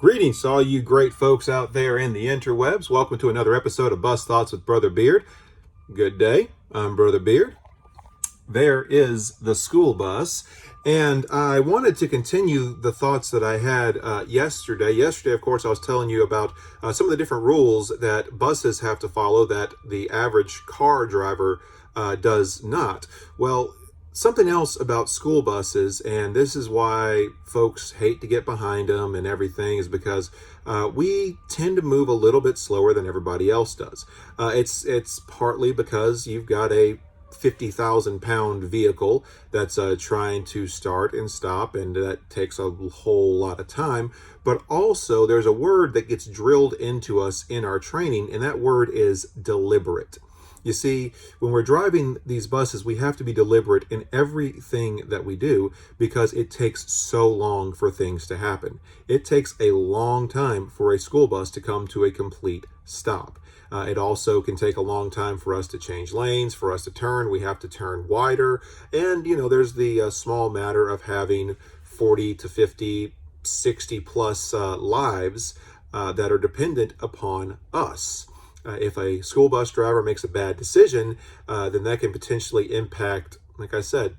Greetings to all you great folks out there in the interwebs. Welcome to another episode of Bus Thoughts with Brother Beard. Good day. I'm Brother Beard. There is the school bus. And I wanted to continue the thoughts that I had yesterday. Yesterday, of course, I was telling you about some of the different rules that buses have to follow that the average car driver does not. Well, something else about school buses, and this is why folks hate to get behind them and everything, is because we tend to move a little bit slower than everybody else does. It's partly because you've got a 50,000-pound vehicle that's trying to start and stop, and that takes a whole lot of time. But also, there's a word that gets drilled into us in our training, and that word is deliberate. You see, when we're driving these buses, we have to be deliberate in everything that we do because it takes so long for things to happen. It takes a long time for a school bus to come to a complete stop. It also can take a long time for us to change lanes, for us to turn. We have to turn wider. And, there's the small matter of having 40 to 50, 60 plus lives that are dependent upon us. If a school bus driver makes a bad decision, then that can potentially impact, like I said,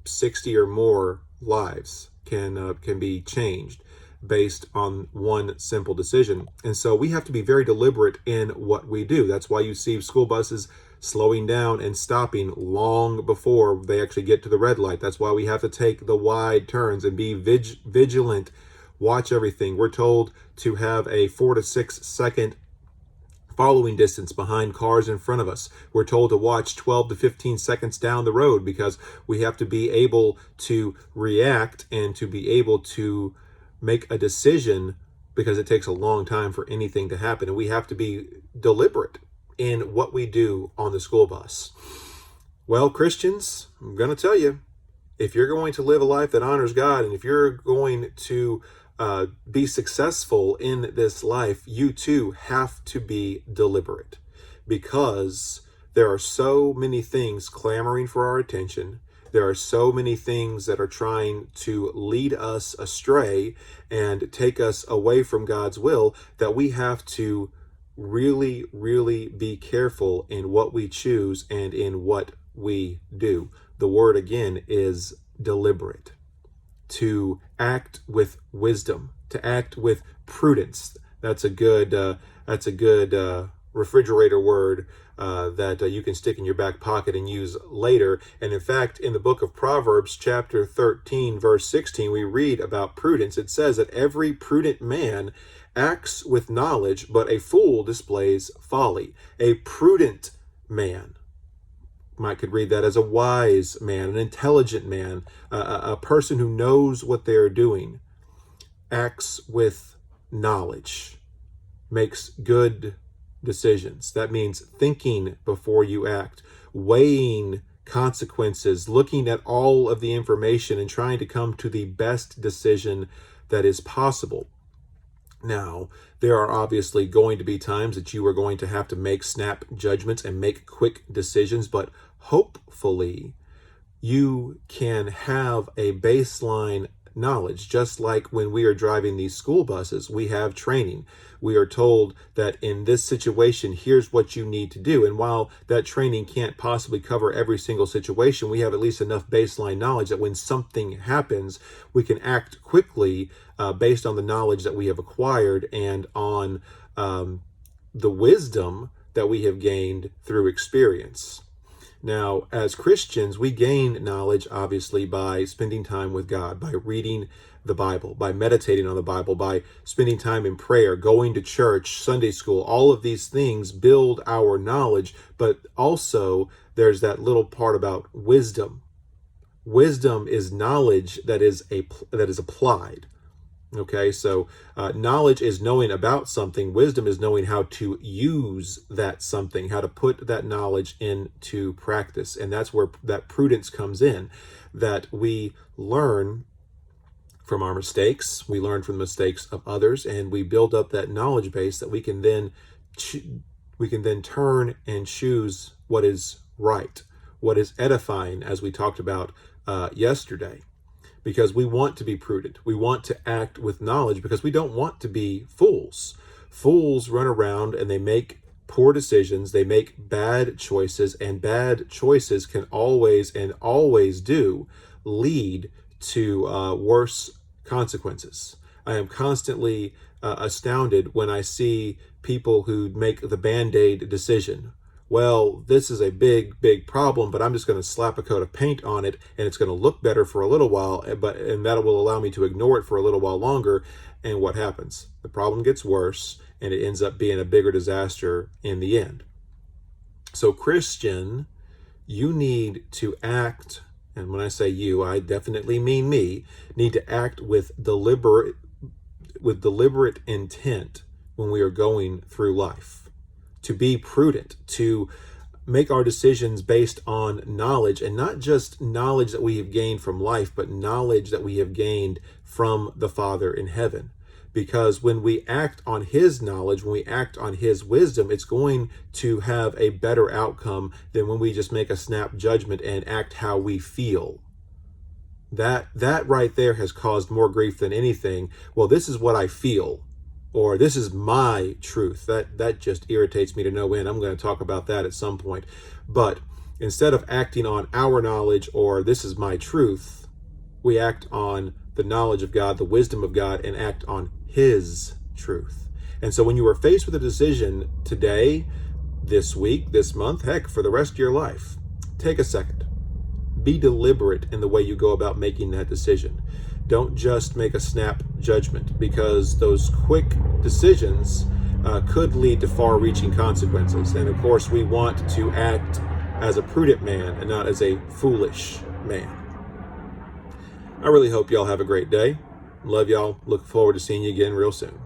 60 or more lives can be changed based on one simple decision. And so we have to be very deliberate in what we do. That's why you see school buses slowing down and stopping long before they actually get to the red light. That's why we have to take the wide turns and be vigilant, watch everything. We're told to have a 4 to 6 second following distance behind cars in front of us. We're told to watch 12 to 15 seconds down the road because we have to be able to react and to be able to make a decision because it takes a long time for anything to happen. And we have to be deliberate in what we do on the school bus. Well, Christians, I'm going to tell you, if you're going to live a life that honors God, and if you're going to be successful in this life, you too have to be deliberate, because there are so many things clamoring for our attention. There are so many things that are trying to lead us astray and take us away from God's will that we have to really, really be careful in what we choose and in what we do. The word again is deliberate. To act with wisdom, to act with prudence. That's a good refrigerator word that you can stick in your back pocket and use later. And in fact, in the book of Proverbs, chapter 13, verse 16, we read about prudence. It says that every prudent man acts with knowledge, but a fool displays folly. A prudent man, could read that as a wise man, an intelligent man, a person who knows what they're doing, acts with knowledge, makes good decisions. That means thinking before you act, weighing consequences, looking at all of the information and trying to come to the best decision that is possible. Now, there are obviously going to be times that you are going to have to make snap judgments and make quick decisions, but hopefully you can have a baseline knowledge. Just like when we are driving these school buses, we have training. We are told that in this situation, here's what you need to do. And while that training can't possibly cover every single situation, we have at least enough baseline knowledge that when something happens, we can act quickly based on the knowledge that we have acquired and on the wisdom that we have gained through experience. Now, as Christians, we gain knowledge, obviously, by spending time with God, by reading the Bible, by meditating on the Bible, by spending time in prayer, going to church, Sunday school. All of these things build our knowledge, but also there's that little part about wisdom. Wisdom is knowledge that is applied. Okay, so knowledge is knowing about something. Wisdom is knowing how to use that something, how to put that knowledge into practice. And that's where that prudence comes in, that we learn from our mistakes, we learn from the mistakes of others, and we build up that knowledge base that we can then turn and choose what is right, what is edifying, as we talked about yesterday. because we want to be prudent. We want to act with knowledge because we don't want to be fools. Fools run around and they make poor decisions, they make bad choices, and bad choices can always and always do lead to worse consequences. I am constantly astounded when I see people who make the Band-Aid decision. Well, this is a big, big problem, but I'm just going to slap a coat of paint on it and it's going to look better for a little while, and that will allow me to ignore it for a little while longer. And what happens? The problem gets worse and it ends up being a bigger disaster in the end. So Christian, you need to act, and when I say you, I definitely mean me, need to act with deliberate intent when we are going through life. To be prudent, to make our decisions based on knowledge, and not just knowledge that we have gained from life, but knowledge that we have gained from the Father in heaven. Because when we act on his knowledge, when we act on his wisdom, it's going to have a better outcome than when we just make a snap judgment and act how we feel. That right there has caused more grief than anything. Well, this is what I feel, or this is my truth. That just irritates me to no end. I'm going to talk about that at some point. But instead of acting on our knowledge or this is my truth, we act on the knowledge of God, the wisdom of God, and act on his truth. And so when you are faced with a decision today, this week, this month, heck, for the rest of your life, take a second. Be deliberate in the way you go about making that decision. Don't just make a snap judgment, because those quick decisions could lead to far-reaching consequences. And of course, we want to act as a prudent man and not as a foolish man. I really hope y'all have a great day. Love y'all. Look forward to seeing you again real soon.